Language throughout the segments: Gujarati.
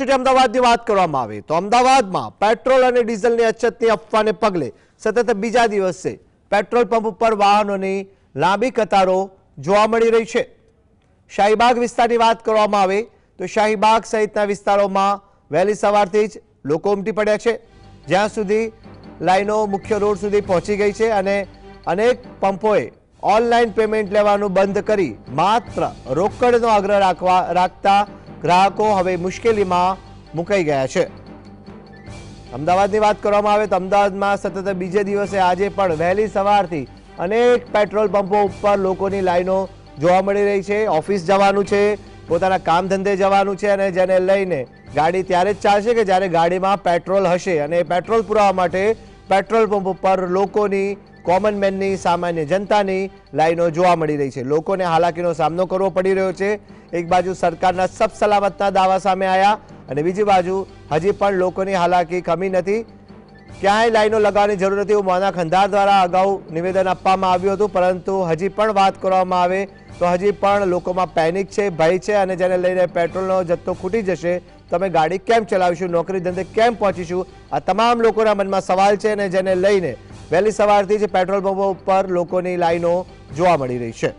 યુનિવર્સિટી અમદાવાદની વાત કરવામાં આવે તો અમદાવાદમાં પેટ્રોલ અને ડીઝલની અછતની અફવાને પગલે સતત બીજા દિવસે પેટ્રોલ પંપ ઉપર વાહનોની લાંબી કતારો જોવા મળી રહી છે। શાહીબાગ વિસ્તારની વાત કરવામાં આવે તો શાહીબાગ સહિતના વિસ્તારોમાં વહેલી સવારથી જ લોકો ઉમટી પડ્યા છે, જ્યાં સુધી લાઈનો મુખ્ય રોડ સુધી પહોંચી ગઈ છે અને અનેક પંપોએ ઓનલાઈન પેમેન્ટ લેવાનું બંધ કરી માત્ર રોકડનો આગ્રહ રાખતા ગ્રાહકો હવે મુશ્કેલીમાં મુકાઈ ગયા છે। અમદાવાદની વાત કરવામાં આવે તો અમદાવાદમાં સતત બીજે દિવસે આજે પણ વહેલી સવારથી અનેક પેટ્રોલ પંપો ઉપર લોકોની લાઈનો જોવા મળી રહી છે। ઓફિસ જવાનું છે, પોતાના કામ ધંધે જવાનું છે અને જેને લઈને ગાડી ત્યારે જ ચાલશે કે જ્યારે ગાડીમાં પેટ્રોલ હશે અને પેટ્રોલ પુરાવા માટે પેટ્રોલ પંપ ઉપર લોકોની, કોમન મેનની, સામાન્ય જનતાની લાઈનો જોવા મળી રહી છે। લોકોને હાલાકીનો સામનો કરવો પડી રહ્યો છે। એક બાજુ સરકારના સબ સલામતના દાવા સામે આવ્યા અને બીજી બાજુ હજી પણ લોકોની હાલાકી કમી નથી। ક્યાંય લાઈનો લગાવવાની જરૂર નથી એવું મોના ખંધાર દ્વારા અગાઉ નિવેદન આપવામાં આવ્યું હતું, પરંતુ હજી પણ વાત કરવામાં આવે તો હજી પણ લોકોમાં પેનિક છે, ભય છે અને જેને લઈને પેટ્રોલનો જથ્થો ખૂટી જશે તો અમે ગાડી કેમ ચલાવીશું, નોકરી ધંધે કેમ પહોંચીશું, આ તમામ લોકોના મનમાં સવાલ છે અને જેને લઈને વહેલી સવારથી જ પેટ્રોલ પંપો ઉપર લોકોની લાઈનો જોવા મળી રહી છે।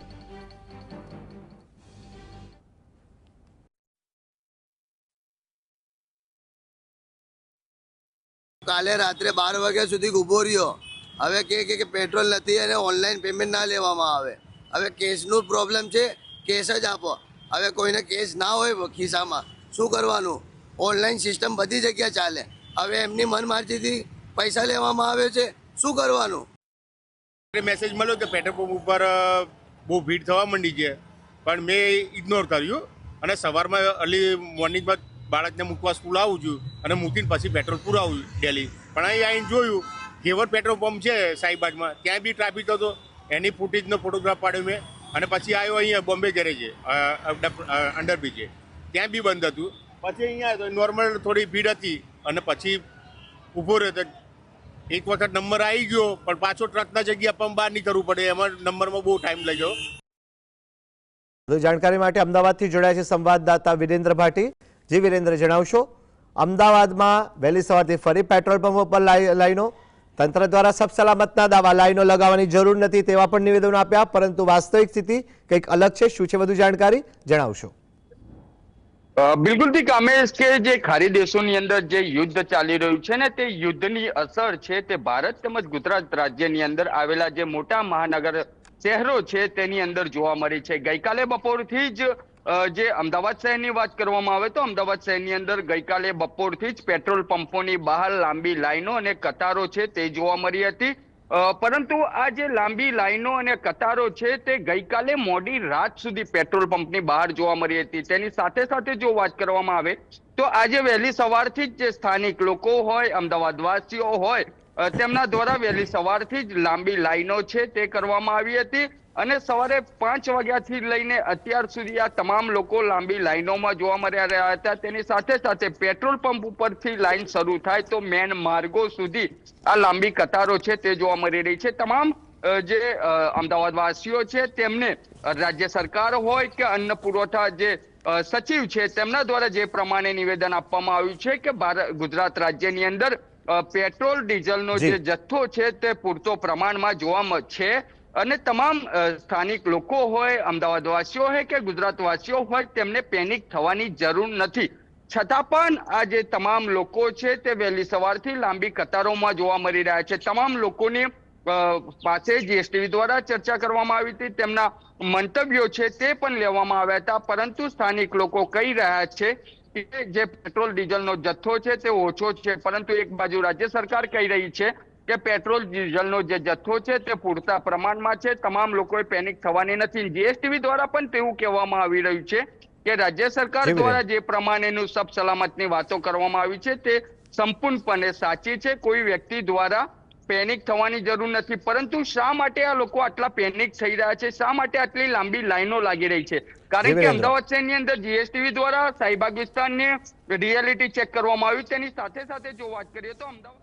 કાલે રાત્રે 12 વાગ્યા સુધી ઊભો રહ્યો, હવે કે પેટ્રોલ નથી અને ઓનલાઈન પેમેન્ટ ના લેવામાં આવે। હવે કેશનું પ્રોબ્લેમ છે, કેશ જ આપો। હવે કોઈને કેશ ના હોય ખિસ્સામાં શું કરવાનું? ઓનલાઈન સિસ્ટમ બધી જગ્યાએ ચાલે, હવે એમની મનમરજીથી પૈસા લેવામાં આવે છે, શું કરવાનું? મેસેજ મળ્યો કે પેટ્રોલ પંપ ઉપર બહુ ભીડ થવા માંડી છે, પણ મેં ઇગ્નોર કર્યું અને સવારમાં અર્લી મોર્નિંગમાં બાળકને મૂકવા સ્કૂલ આવું છું અને મૂકીને પછી પેટ્રોલ પુરાવું ડેલી। પણ અહીં આવીને જોયું ઘેવર પેટ્રોલ પંપ છે શાહીબાગમાં, ત્યાં બી ટ્રાફિક હતો, એની ફૂટેજનો ફોટોગ્રાફ પાડ્યો મેં અને પછી આવ્યો અહીંયા બોમ્બે ગેરેજે અંડરબ્રિજે, ત્યાં બી બંધ હતું। પછી અહીંયા નોર્મલ થોડી ભીડ હતી અને પછી ઊભો રહ્યો। એક વખત નંબર આવી ગયો પણ પાછો ટ્રકના જગ્યા પંપ બહાર નીકળવું પડે, એમાં નંબરમાં બહુ ટાઈમ લઈ ગયો। વધુ જાણકારી માટે અમદાવાદથી જોડાયા છે સંવાદદાતા વિરેન્દ્ર ભાટી। જી વિરેન્દ્ર, જણાવશો, અમદાવાદમાં વહેલી સવારથી ફરી પેટ્રોલ પંપ પર લાઈનો, તંત્ર દ્વારા સબ સલામતના દાવા, લાઈનો લગાવવાની જરૂર નથી તેવા પણ નિવેદનો આપ્યા, પરંતુ વાસ્તવિક સ્થિતિ કંઈક અલગ છે। શું છે વધુ જાણકારી, જણાવશો। બિલકુલ થી કામેશ કે જે ખાડી દેશોની અંદર જે યુદ્ધ ચાલી રહ્યું છે ને તે યુદ્ધની અસર છે તે ભારત તેમજ ગુજરાત રાજ્યની અંદર આવેલા જે મોટા મહાનગર શહેરો છે તેની અંદર જોવા મળી છે। ગઈકાલે બપોરથી જ જે અમદાવાદ શહેરની વાત કરવામાં આવે તો અમદાવાદ શહેરની અંદર ગઈકાલે બપોરથી જ પેટ્રોલ પંપોની બહાર લાંબી લાઈનો અને કતારો છે તે જોવા મળી હતી, પરંતુ આ જે લાંબી લાઈનો અને કતારો છે તે ગઈકાલે મોડી રાત સુધી પેટ્રોલ પંપની બહાર જોવા મળી હતી। તેની સાથે સાથે જો વાત કરવામાં આવે તો આજે વહેલી સવારથી જ જે સ્થાનિક લોકો હોય, અમદાવાદવાસીઓ હોય, તેમના દ્વારા વહેલી સવારથી જ લાંબી લાઈનો છે તે કરવામાં આવી હતી અને સવારે 5 વાગ્યાથી લઈને અત્યાર સુધી આ તમામ લોકો લાંબી લાઈનોમાં જોવા મળી રહ્યા હતા। તેની સાથે સાથે પેટ્રોલ પંપ ઉપરથી લાઈન શરૂ થાય તો મેન માર્ગો સુધી આ લાંબી કતારો છે તે જોવા મળી રહી છે। તમામ જે અમદાવાદવાસીઓ છે તેમને રાજ્ય સરકાર હોય કે અન્ન પુરવઠા જે સચિવ છે તેમના દ્વારા જે પ્રમાણે નિવેદન આપવામાં આવ્યું છે કે ગુજરાત રાજ્યની અંદર પેટ્રોલ ડીઝલનો જે જથ્થો છે તે પૂરતો પ્રમાણમાં જોવા છે અને તમામ સ્થાનિક લોકો હોય, અમદાવાદવાસીઓ હોય કે ગુજરાતવાસીઓ હોય તેમને પેનિક થવાની જરૂર નથી। છતાં પણ આ જે તમામ લોકો છે તે વહેલી સવારથી લાંબી કતારોમાં જોવા મળી રહ્યા છે। તમામ લોકોની પાસે જીએસટીવી દ્વારા ચર્ચા કરવામાં આવી હતી, તેમના મંતવ્યો છે તે પણ લેવામાં આવ્યા હતા, પરંતુ સ્થાનિક લોકો કહી રહ્યા છે કે જે પેટ્રોલ ડીઝલનો જથ્થો છે તે ઓછો છે, પરંતુ એક બાજુ રાજ્ય સરકાર કહી રહી છે કે પેટ્રોલ ડીઝલનો જે જથ્થો છે તે પૂરતા પ્રમાણમાં છે, તમામ લોકોએ પેનિક થવાની નથી। જીએસટીવી દ્વારા પણ તેવું કહેવામાં આવી રહ્યું છે કે રાજ્ય સરકાર દ્વારા જે પ્રમાણેનું સબ સલામતની વાતો કરવામાં આવી છે તે સંપૂર્ણપણે સાચી છે, કોઈ વ્યક્તિ દ્વારા પેનિક થવાની જરૂર નથી। પરંતુ શા માટે આ લોકો આટલા પેનિક થઈ રહ્યા છે, શા માટે આટલી લાંબી લાઈનો લાગી રહી છે? કારણ કે અમદાવાદ શહેરની અંદર જીએસટીવી દ્વારા શાહીબાગ વિસ્તારની રિયાલિટી ચેક કરવામાં આવ્યું। તેની સાથે સાથે જો વાત કરીએ તો અમદાવાદ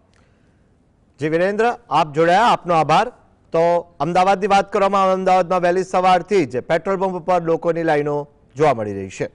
જી વિરેન્દ્ર, આપ જોડાયા, આપનો આભાર। તો અમદાવાદની વાત કરવામાં, અમદાવાદમાં વહેલી સવારથી જ પેટ્રોલ પંપ પર લોકોની લાઈનો જોવા મળી રહી છે।